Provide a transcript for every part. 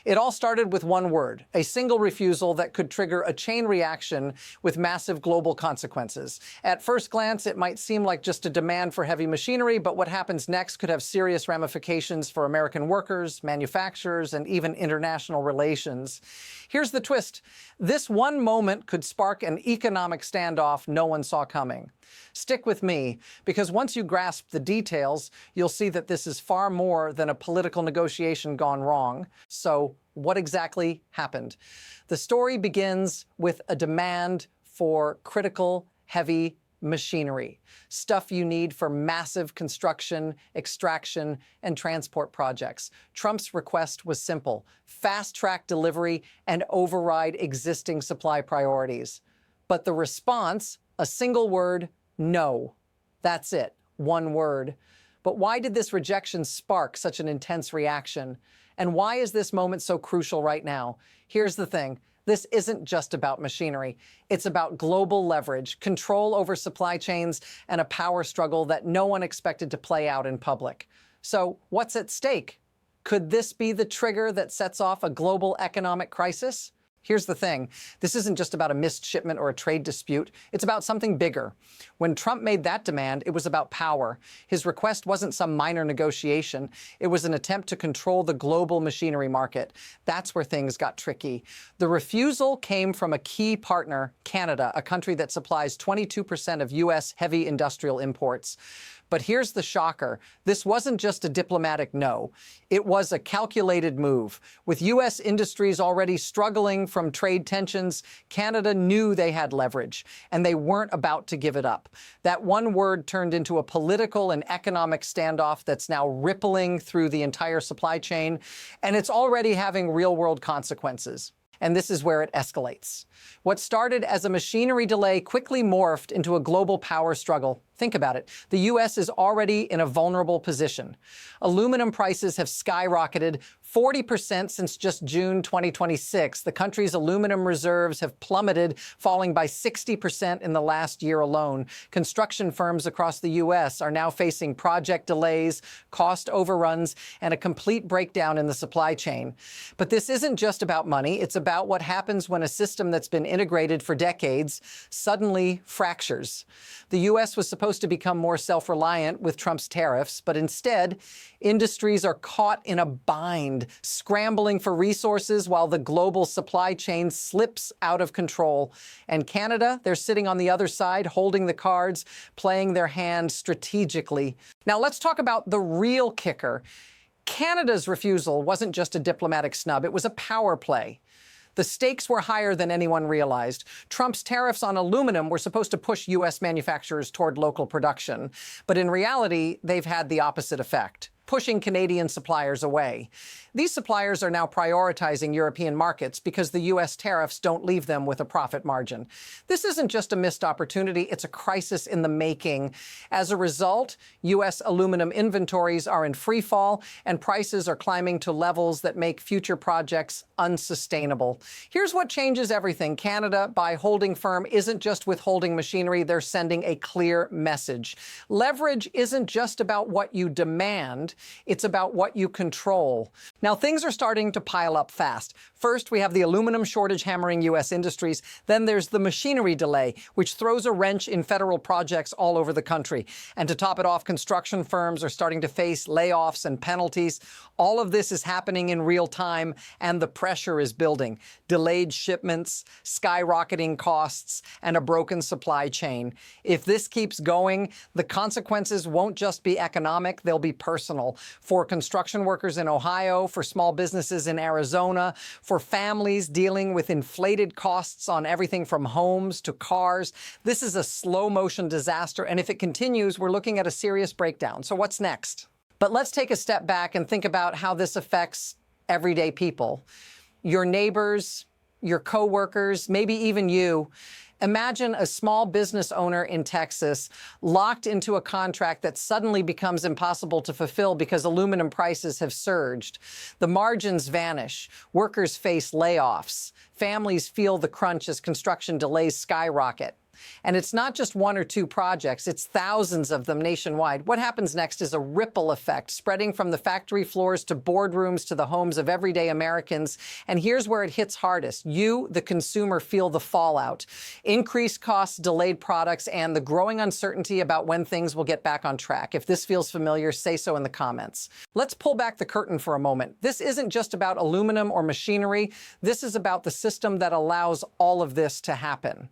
It all started with one word, a single refusal that could trigger a chain reaction with massive global consequences. At first glance, it might seem like just a demand for heavy machinery, but what happens next could have serious ramifications for American workers, manufacturers, and even international relations. Here's the twist. This one moment could spark an economic standoff no one saw coming. Stick with me, because once you grasp the details, you'll see that this is far more than a political negotiation gone wrong. So, what exactly happened? The story begins with a demand for critical, heavy machinery, stuff you need for massive construction, extraction, and transport projects. Trump's request was simple: fast-track delivery and override existing supply priorities. But the response, a single word: no. That's it. One word. But why did this rejection spark such an intense reaction? And why is this moment so crucial right now? Here's the thing. This isn't just about machinery. It's about global leverage, control over supply chains, and a power struggle that no one expected to play out in public. So what's at stake? Could this be the trigger that sets off a global economic crisis? Here's the thing. This isn't just about a missed shipment or a trade dispute. It's about something bigger. When Trump made that demand, it was about power. His request wasn't some minor negotiation. It was an attempt to control the global machinery market. That's where things got tricky. The refusal came from a key partner, Canada, a country that supplies 22% of U.S. heavy industrial imports. But here's the shocker. This wasn't just a diplomatic no. It was a calculated move. With U.S. industries already struggling from trade tensions, Canada knew they had leverage, and they weren't about to give it up. That one word turned into a political and economic standoff that's now rippling through the entire supply chain, and it's already having real-world consequences. And this is where it escalates. What started as a machinery delay quickly morphed into a global power struggle. Think about it. The U.S. is already in a vulnerable position. Aluminum prices have skyrocketed 40% since just June 2026. The country's aluminum reserves have plummeted, falling by 60% in the last year alone. Construction firms across the U.S. are now facing project delays, cost overruns, and a complete breakdown in the supply chain. But this isn't just about money. It's about what happens when a system that's been integrated for decades suddenly fractures. The U.S. was supposed to become more self-reliant with Trump's tariffs, but instead, industries are caught in a bind, scrambling for resources while the global supply chain slips out of control. And Canada, they're sitting on the other side, holding the cards, playing their hand strategically. Now let's talk about the real kicker. Canada's refusal wasn't just a diplomatic snub, it was a power play. The stakes were higher than anyone realized. Trump's tariffs on aluminum were supposed to push U.S. manufacturers toward local production. But in reality, they've had the opposite effect, pushing Canadian suppliers away. These suppliers are now prioritizing European markets because the U.S. tariffs don't leave them with a profit margin. This isn't just a missed opportunity, it's a crisis in the making. As a result, U.S. aluminum inventories are in free fall, and prices are climbing to levels that make future projects unsustainable. Here's what changes everything. Canada, by holding firm, isn't just withholding machinery, they're sending a clear message. Leverage isn't just about what you demand, it's about what you control. Now, things are starting to pile up fast. First, we have the aluminum shortage hammering U.S. industries. Then there's the machinery delay, which throws a wrench in federal projects all over the country. And to top it off, construction firms are starting to face layoffs and penalties. All of this is happening in real time, and the pressure is building. Delayed shipments, skyrocketing costs, and a broken supply chain. If this keeps going, the consequences won't just be economic, they'll be personal. For construction workers in Ohio, for small businesses in Arizona, for families dealing with inflated costs on everything from homes to cars. This is a slow-motion disaster, and if it continues, we're looking at a serious breakdown. So what's next? But let's take a step back and think about how this affects everyday people. Your neighbors, your coworkers, maybe even you. Imagine a small business owner in Texas locked into a contract that suddenly becomes impossible to fulfill because aluminum prices have surged. The margins vanish. Workers face layoffs. Families feel the crunch as construction delays skyrocket. And it's not just one or two projects, it's thousands of them nationwide. What happens next is a ripple effect, spreading from the factory floors to boardrooms to the homes of everyday Americans. And here's where it hits hardest. You, the consumer, feel the fallout. Increased costs, delayed products, and the growing uncertainty about when things will get back on track. If this feels familiar, say so in the comments. Let's pull back the curtain for a moment. This isn't just about aluminum or machinery. This is about the system that allows all of this to happen.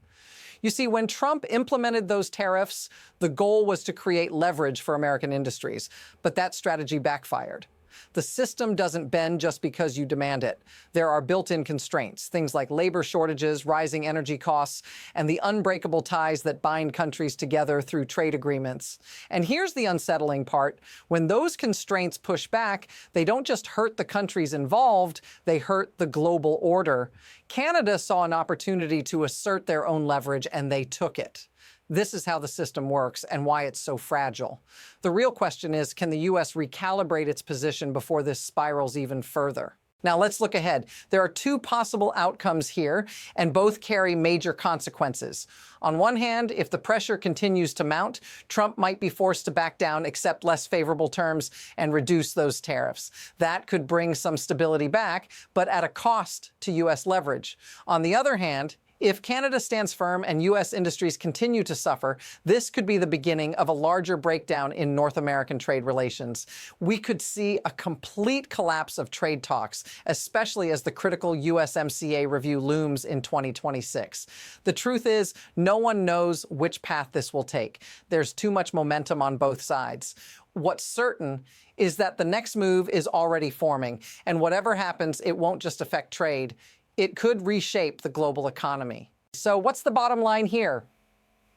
You see, when Trump implemented those tariffs, the goal was to create leverage for American industries, but that strategy backfired. The system doesn't bend just because you demand it. There are built-in constraints, things like labor shortages, rising energy costs, and the unbreakable ties that bind countries together through trade agreements. And here's the unsettling part. When those constraints push back, they don't just hurt the countries involved, they hurt the global order. Canada saw an opportunity to assert their own leverage, and they took it. This is how the system works and why it's so fragile. The real question is, can the U.S. recalibrate its position before this spirals even further? Now let's look ahead. There are two possible outcomes here, and both carry major consequences. On one hand, if the pressure continues to mount, Trump might be forced to back down, accept less favorable terms, and reduce those tariffs. That could bring some stability back, but at a cost to U.S. leverage. On the other hand, if Canada stands firm and U.S. industries continue to suffer, this could be the beginning of a larger breakdown in North American trade relations. We could see a complete collapse of trade talks, especially as the critical USMCA review looms in 2026. The truth is, no one knows which path this will take. There's too much momentum on both sides. What's certain is that the next move is already forming, and whatever happens, it won't just affect trade. It could reshape the global economy. So what's the bottom line here?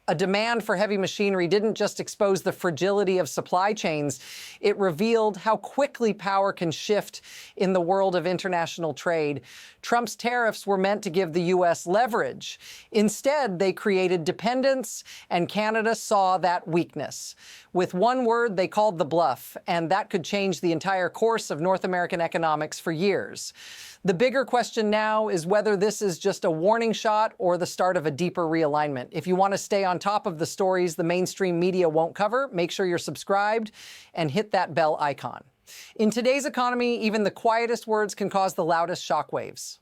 A demand for heavy machinery didn't just expose the fragility of supply chains, it revealed how quickly power can shift in the world of international trade. Trump's tariffs were meant to give the U.S. leverage. Instead, they created dependence, and Canada saw that weakness. With one word, they called the bluff, and that could change the entire course of North American economics for years. The bigger question now is whether this is just a warning shot or the start of a deeper realignment. If you want to stay on top of the stories the mainstream media won't cover, make sure you're subscribed and hit that bell icon. In today's economy, even the quietest words can cause the loudest shockwaves.